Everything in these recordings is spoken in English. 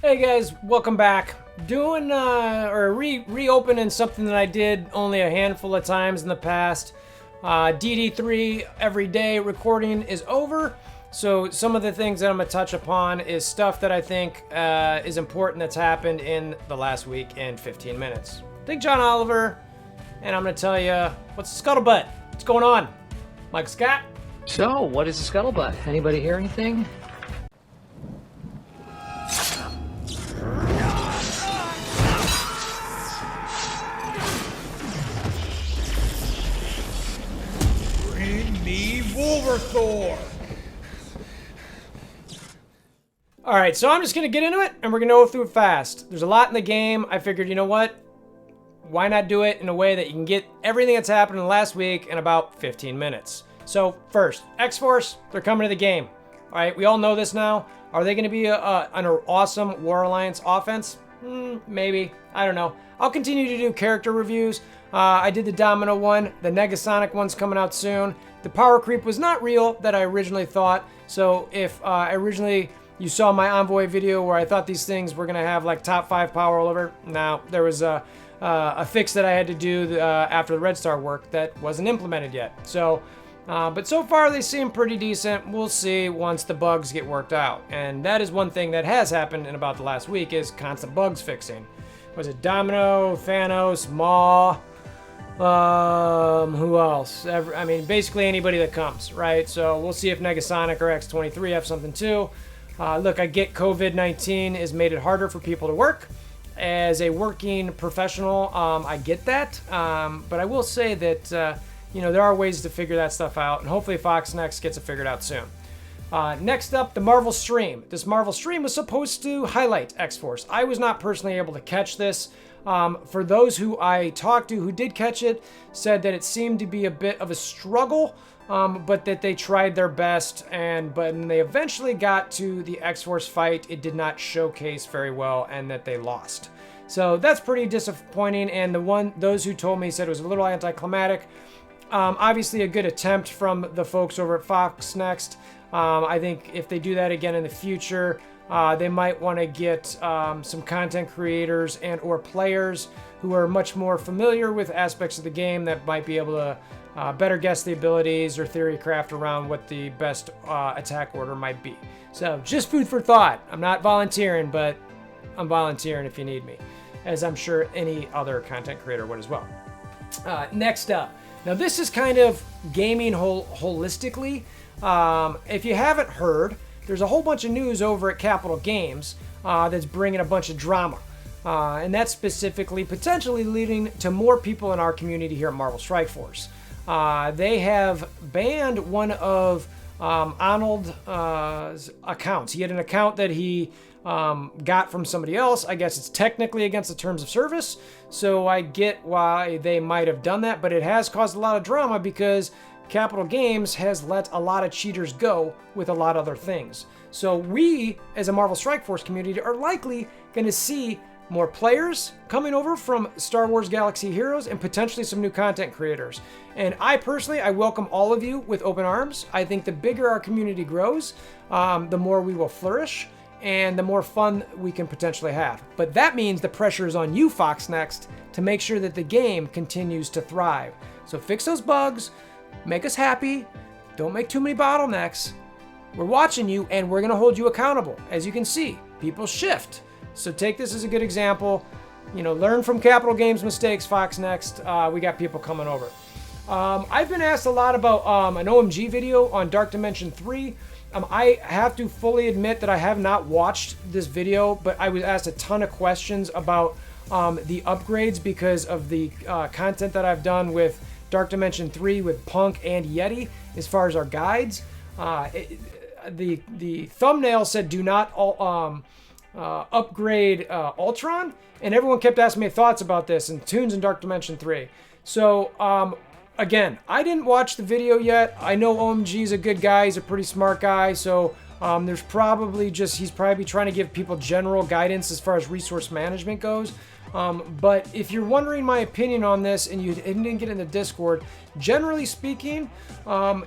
Hey guys, welcome back. Doing reopening something that I did only a handful of times in the past. DD3 everyday recording is over. So some of the things that I'm gonna touch upon is stuff that I think is important that's happened in the last week in 15 minutes. Think John Oliver, and I'm gonna tell you what's the scuttlebutt. What's going on, Mike Scott? So, what is the scuttlebutt? Anybody hear anything? Bring me WolverThor! Alright, so I'm just gonna get into it, and we're gonna go through it fast. There's a lot in the game. I figured, you know what? Why not do it in a way that you can get everything that's happened in the last week in about 15 minutes? So, first, XForce, they're coming to the game. Alright, we all know this now. Are they gonna be an awesome War Alliance offense? Maybe. I don't know. I'll continue to do character reviews. I did the Domino one. The Negasonic one's coming out soon. The power creep was not real that I originally thought. So if you saw my Envoy video where I thought these things were going to have like top 5 power all over, no, there was a fix that I had to do after the Red Star work that wasn't implemented yet. So, but so far they seem pretty decent. We'll see once the bugs get worked out. And that is one thing that has happened in about the last week is constant bugs fixing. Was it Domino, Thanos, Maw? Who else? I mean, basically anybody that comes, right? So we'll see if Negasonic or X23 have something too. Look, I get COVID-19 has made it harder for people to work. As a working professional, I get that. But I will say that, there are ways to figure that stuff out. And hopefully Fox Next gets it figured out soon. Next up, the Marvel stream. This Marvel stream was supposed to highlight X-Force. I was not personally able to catch this. For those who I talked to who did catch it, said that it seemed to be a bit of a struggle, but that they tried their best. But when they eventually got to the X-Force fight, it did not showcase very well, and that they lost. So that's pretty disappointing. And those who told me said it was a little anticlimactic. Obviously, a good attempt from the folks over at Fox Next. I think if they do that again in the future, they might want to get some content creators and or players who are much more familiar with aspects of the game that might be able to better guess the abilities or theory craft around what the best attack order might be. So just food for thought. I'm not volunteering, but I'm volunteering if you need me, as I'm sure any other content creator would as well. Next up. Now this is kind of gaming holistically. If you haven't heard, there's a whole bunch of news over at Capital Games that's bringing a bunch of drama. And that's specifically potentially leading to more people in our community here at Marvel Strikeforce. They have banned one of Arnold's accounts. He had an account that he got from somebody else. I guess it's technically against the terms of service, so I get why they might have done that, but it has caused a lot of drama because Capital Games has let a lot of cheaters go with a lot of other things. So we, as a Marvel Strikeforce community, are likely going to see more players coming over from Star Wars Galaxy Heroes and potentially some new content creators. And I welcome all of you with open arms. I think the bigger our community grows, the more we will flourish and the more fun we can potentially have. But that means the pressure is on you, Fox Next, to make sure that the game continues to thrive. So fix those bugs. Make us happy. Don't make too many bottlenecks. We're watching you and we're going to hold you accountable. As you can see, people shift. So take this as a good example. Learn from Capital Games mistakes, Fox Next. We got people coming over. I've been asked a lot about an OMG video on Dark Dimension 3. I have to fully admit that I have not watched this video, but I was asked a ton of questions about the upgrades because of the content that I've done with Dark Dimension 3 with Punk and Yeti as far as our guides. The thumbnail said do not upgrade Ultron, and everyone kept asking me thoughts about this and tunes in Dark Dimension 3. So again, I didn't watch the video yet. I know OMG is a good guy. He's a pretty smart guy. So he's probably trying to give people general guidance as far as resource management goes. But if you're wondering my opinion on this and you didn't get in the Discord, generally speaking,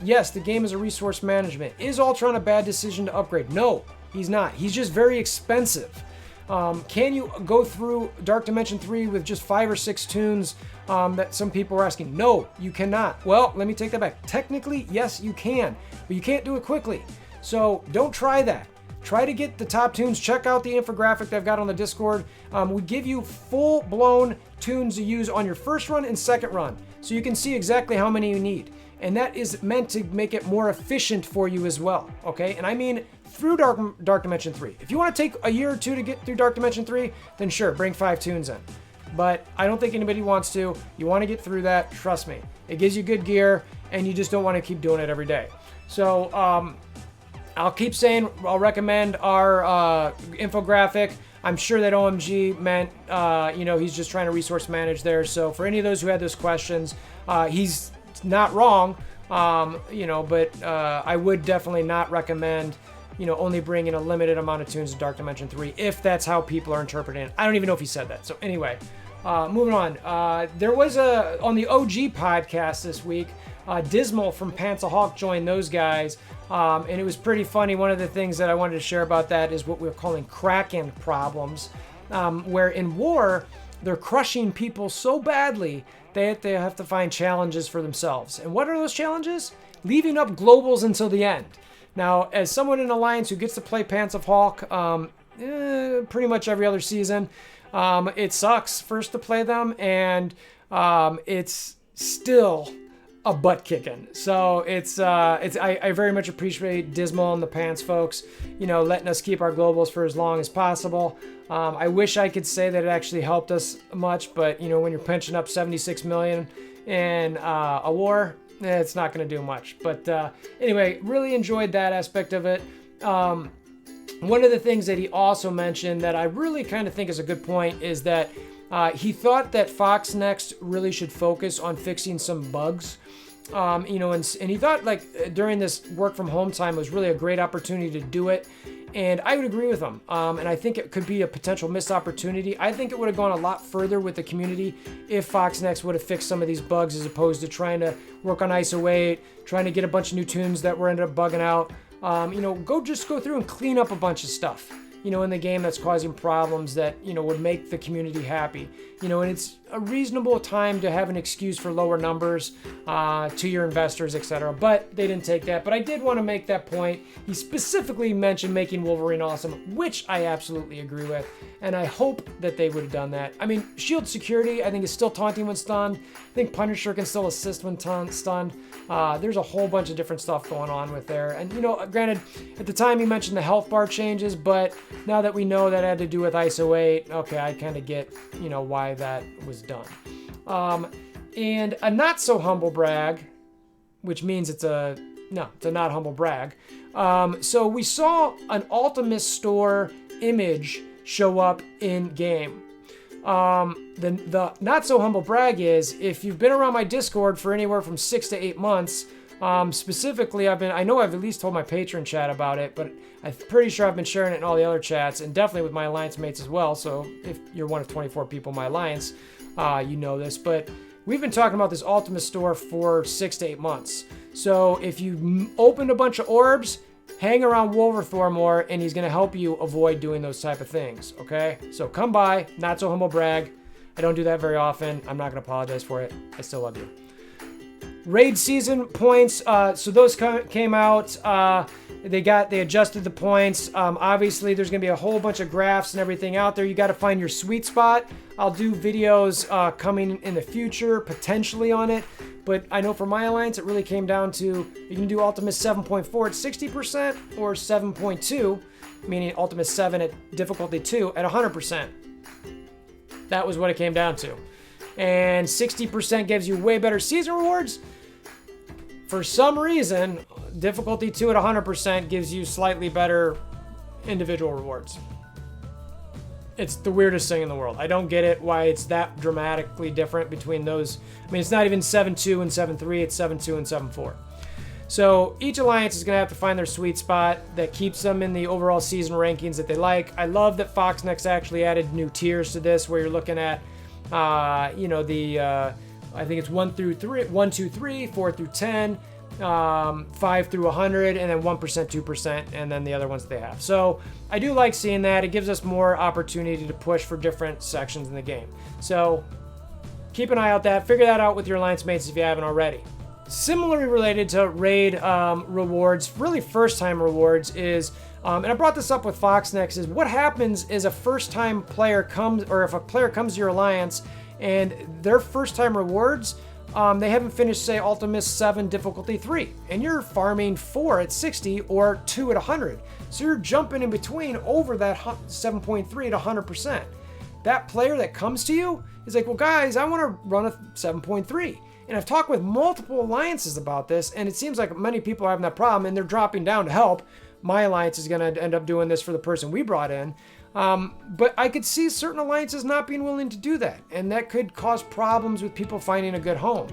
yes, the game is a resource management. Is Ultron a bad decision to upgrade? No, he's not. He's just very expensive. Can you go through Dark Dimension 3 with just 5 or 6 tunes that some people are asking? No, you cannot. Well, let me take that back. Technically, yes, you can, but you can't do it quickly. So don't try that. Try to get the top tunes. Check out the infographic that I've got on the Discord. We give you full-blown tunes to use on your first run and second run, so you can see exactly how many you need. And that is meant to make it more efficient for you as well, okay? And I mean through Dark Dimension 3. If you want to take a year or two to get through Dark Dimension 3, then sure, bring 5 tunes in. But I don't think anybody wants to. You want to get through that, trust me. It gives you good gear, and you just don't want to keep doing it every day. So, I'll keep saying I'll recommend our infographic. I'm sure that OMG meant, he's just trying to resource manage there. So for any of those who had those questions, he's not wrong, but I would definitely not recommend, only bringing a limited amount of tunes to Dark Dimension 3 if that's how people are interpreting it. I don't even know if he said that. So anyway, moving on. There was on the OG podcast this week, Dismal from Pants a Hawk joined those guys. And it was pretty funny. One of the things that I wanted to share about that is what we're calling Kraken problems, where in war, they're crushing people so badly that they have to find challenges for themselves. And what are those challenges? Leaving up globals until the end. Now, as someone in Alliance who gets to play Pants of Hawk pretty much every other season, it sucks first to play them, and it's still a butt kicking. So I very much appreciate Dismal and the Pants folks, letting us keep our globals for as long as possible. I wish I could say that it actually helped us much, but when you're pinching up 76 million in a war, it's not going to do much. But anyway, really enjoyed that aspect of it. One of the things that he also mentioned that I really kind of think is a good point is that he thought that Fox Next really should focus on fixing some bugs. And he thought during this work from home time was really a great opportunity to do it. And I would agree with him. And I think it could be a potential missed opportunity. I think it would have gone a lot further with the community if Fox Next would have fixed some of these bugs as opposed to trying to work on ISO 8, trying to get a bunch of new tunes that were ended up bugging out. Go through and clean up a bunch of stuff, in the game that's causing problems that, would make the community happy. And it's a reasonable time to have an excuse for lower numbers to your investors, etc. But they didn't take that. But I did want to make that point. He specifically mentioned making Wolverine awesome, which I absolutely agree with. And I hope that they would have done that. I mean, shield security, I think, is still taunting when stunned. I think Punisher can still assist when stunned. There's a whole bunch of different stuff going on with there. And, granted, at the time you mentioned the health bar changes, but now that we know that had to do with ISO 8, okay, I kind of get, why that was done. And a not so humble brag, which means it's a not humble brag. So we saw an Ultimus store image show up in game. The not so humble brag is if you've been around my Discord for anywhere from 6 to 8 months, specifically I know I've at least told my Patron chat about it, but I'm pretty sure I've been sharing it in all the other chats and definitely with my Alliance mates as well. So if you're one of 24 people in my Alliance, you know this, but we've been talking about this Ultimus store for 6 to 8 months. So if you opened a bunch of orbs, hang around WolverThor more, and he's going to help you avoid doing those type of things, okay? So come by, not so humble brag. I don't do that very often. I'm not going to apologize for it. I still love you. Raid season points, so those came out. They adjusted the points. Obviously, there's going to be a whole bunch of graphs and everything out there. You got to find your sweet spot. I'll do videos coming in the future, potentially on it. But I know for my Alliance, it really came down to you can do Ultimus 7.4 at 60% or 7.2, meaning Ultimus 7 at difficulty 2 at 100%. That was what it came down to. And 60% gives you way better season rewards. For some reason, difficulty 2 at 100% gives you slightly better individual rewards. It's the weirdest thing in the world. I don't get it why it's that dramatically different between those. I mean, it's not even 7.2 and 7.3, it's 7.2 and 7.4. So each Alliance is going to have to find their sweet spot that keeps them in the overall season rankings that they like. I love that Fox Next actually added new tiers to this where you're looking at, I think it's 1 through 3, 1, 2, 3, 4 through 10. 5 through 100, and then 1%, 2%, and then the other ones they have. So I do like seeing that. It gives us more opportunity to push for different sections in the game. So keep an eye out that. Figure that out with your alliance mates if you haven't already. Similarly related to raid rewards, really first-time rewards is, and I brought this up with Foxnex, is what happens is a first-time player comes, or if a player comes to your alliance and their first-time rewards, they haven't finished, say, Ultimus 7 difficulty 3, and you're farming 4 at 60 or 2 at 100. So you're jumping in between over that 7.3 at 100%. That player that comes to you is like, well, guys, I want to run a 7.3. And I've talked with multiple alliances about this, and it seems like many people are having that problem, and they're dropping down to help. My alliance is going to end up doing this for the person we brought in. But I could see certain alliances not being willing to do that, and that could cause problems with people finding a good home.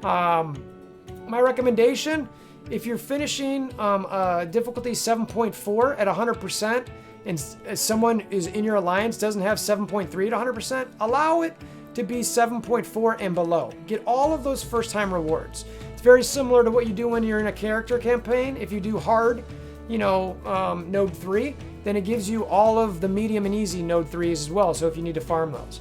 My recommendation, if you're finishing difficulty 7.4 at 100%, and someone is in your alliance doesn't have 7.3 at 100%, allow it to be 7.4 and below. Get all of those first-time rewards. It's very similar to what you do when you're in a character campaign. If you do hard, node 3, then it gives you all of the medium and easy node 3s as well, so if you need to farm those.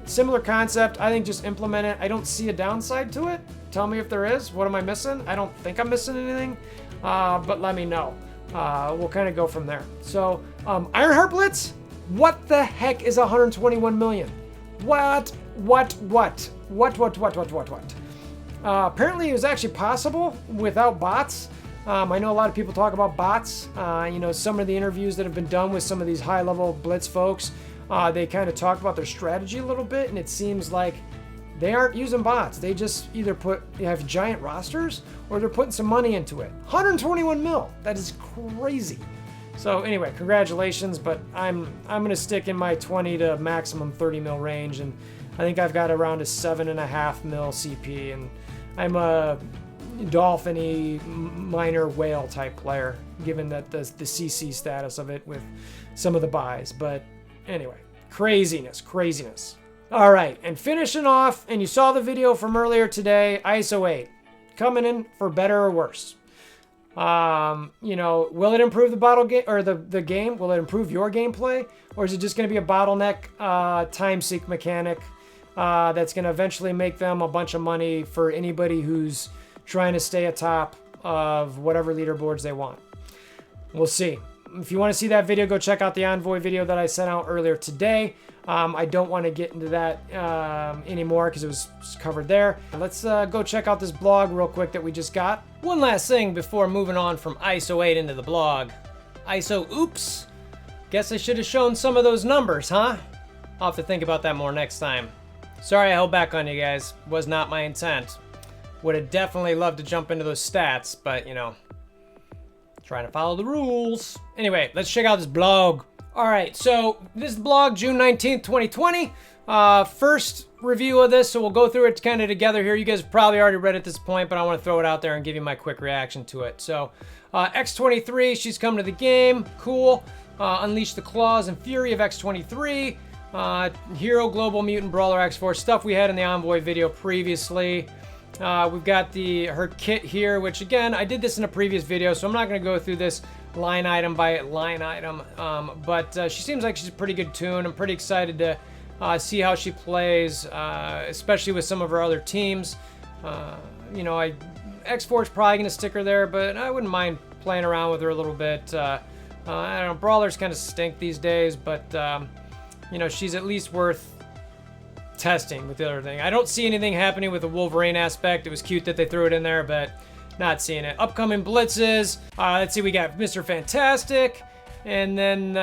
Similar concept, I think just implement it. I don't see a downside to it. Tell me if there is. What am I missing? I don't think I'm missing anything, but let me know. We'll kind of go from there. So, Ironheart Blitz? What the heck is 121 million? What? Apparently it was actually possible without bots. I know a lot of people talk about bots. Some of the interviews that have been done with some of these high-level Blitz folks, they kind of talk about their strategy a little bit, and it seems like they aren't using bots. They just either have giant rosters or they're putting some money into it. 121 mil. That is crazy. So anyway, congratulations, but I'm going to stick in my 20 to maximum 30 mil range, and I think I've got around a 7.5 mil CP, and I'm a dolphin-y minor whale type player, given that the CC status of it with some of the buys. But anyway, craziness. All right, and finishing off, and you saw the video from earlier today, ISO 8, coming in for better or worse. Will it improve the bottle game or the game? Will it improve your gameplay, or is it just going to be a bottleneck time seek mechanic that's going to eventually make them a bunch of money for anybody who's trying to stay atop of whatever leaderboards they want? We'll see. If you want to see that video, go check out the Envoy video that I sent out earlier today. I don't want to get into that anymore because it was covered there. Let's go check out this blog real quick that we just got. One last thing before moving on from ISO 8 into the blog. ISO oops. Guess I should have shown some of those numbers, huh? I'll have to think about that more next time. Sorry I held back on you guys. Was not my intent. Would have definitely loved to jump into those stats, but trying to follow the rules. Anyway, let's check out this blog. All right, so this blog, June 19th, 2020. First review of this, so we'll go through it kind of together here. You guys have probably already read it at this point, but I want to throw it out there and give you my quick reaction to it. So, X23, she's come to the game. Cool. Unleash the claws and fury of X23. Hero, Global, Mutant, Brawler, XForce, stuff we had in the Envoy video previously. We've got her kit here, which again, I did this in a previous video, so I'm not going to go through this line item by line item, but she seems like she's a pretty good tune. I'm pretty excited to see how she plays, especially with some of her other teams. X-Force probably going to stick her there, but I wouldn't mind playing around with her a little bit. I don't know, Brawlers kind of stink these days, but she's at least worth testing with the other thing. I don't see anything happening with the Wolverine aspect. It was cute that they threw it in there, but not seeing it. Upcoming blitzes. Let's see, we got Mr. Fantastic, and then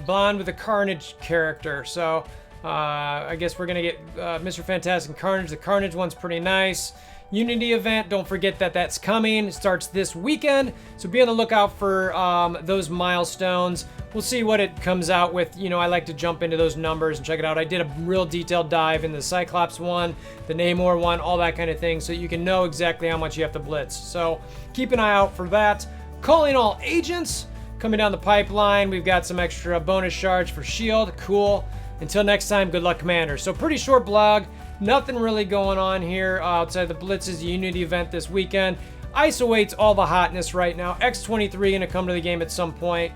Blonde with a Carnage character. So I guess we're gonna get Mr. Fantastic and Carnage. The Carnage one's pretty nice. Unity event, don't forget that that's coming. It starts this weekend, so be on the lookout for those milestones. We'll see what it comes out with. I like to jump into those numbers and check it out. I did a real detailed dive in the Cyclops one, the Namor one, all that kind of thing, so you can know exactly how much you have to blitz. So keep an eye out for that. Calling all agents, coming down the pipeline. We've got some extra bonus shards for shield. Cool. Until next time, good luck, Commander. So pretty short blog. Nothing really going on here outside the blitzes, the Unity event this weekend. ISO 8's all the hotness right now. X23 gonna come to the game at some point.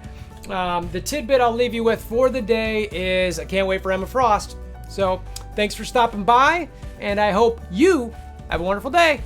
The tidbit I'll leave you with for the day is I can't wait for Emma Frost. So thanks for stopping by, and I hope you have a wonderful day.